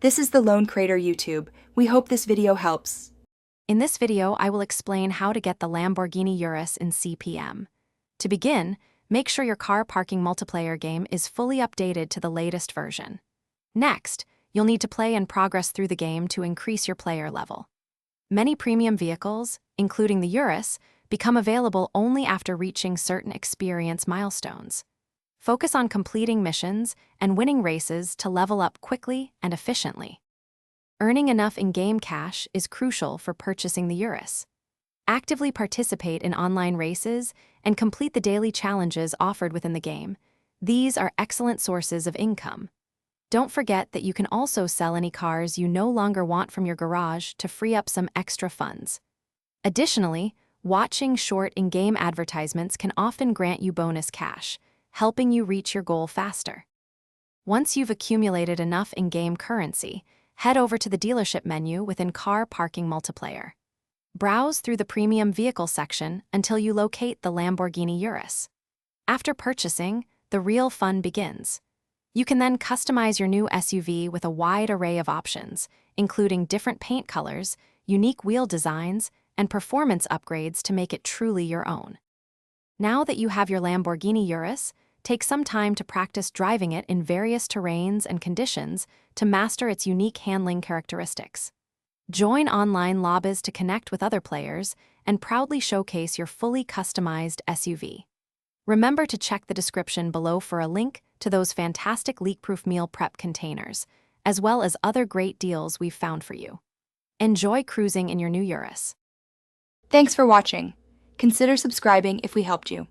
This is the Lone Crater YouTube. We hope this video helps. In this video, I will explain how to get the Lamborghini Urus in CPM. To begin, make sure your car parking multiplayer game is fully updated to the latest version. Next, you'll need to play and progress through the game to increase your player level. Many premium vehicles, including the Urus, become available only after reaching certain experience milestones. Focus on completing missions and winning races to level up quickly and efficiently. Earning enough in-game cash is crucial for purchasing the Urus. Actively participate in online races and complete the daily challenges offered within the game. These are excellent sources of income. Don't forget that you can also sell any cars you no longer want from your garage to free up some extra funds. Additionally, watching short in-game advertisements can often grant you bonus cash, helping you reach your goal faster. Once you've accumulated enough in-game currency, head over to the dealership menu within Car Parking Multiplayer. Browse through the Premium Vehicle section until you locate the Lamborghini Urus. After purchasing, the real fun begins. You can then customize your new SUV with a wide array of options, including different paint colors, unique wheel designs, and performance upgrades to make it truly your own. Now that you have your Lamborghini Urus, take some time to practice driving it in various terrains and conditions to master its unique handling characteristics. Join online lobbies to connect with other players and proudly showcase your fully customized SUV. Remember to check the description below for a link to those fantastic leak-proof meal prep containers, as well as other great deals we've found for you. Enjoy cruising in your new Urus. Thanks for watching. Consider subscribing if we helped you.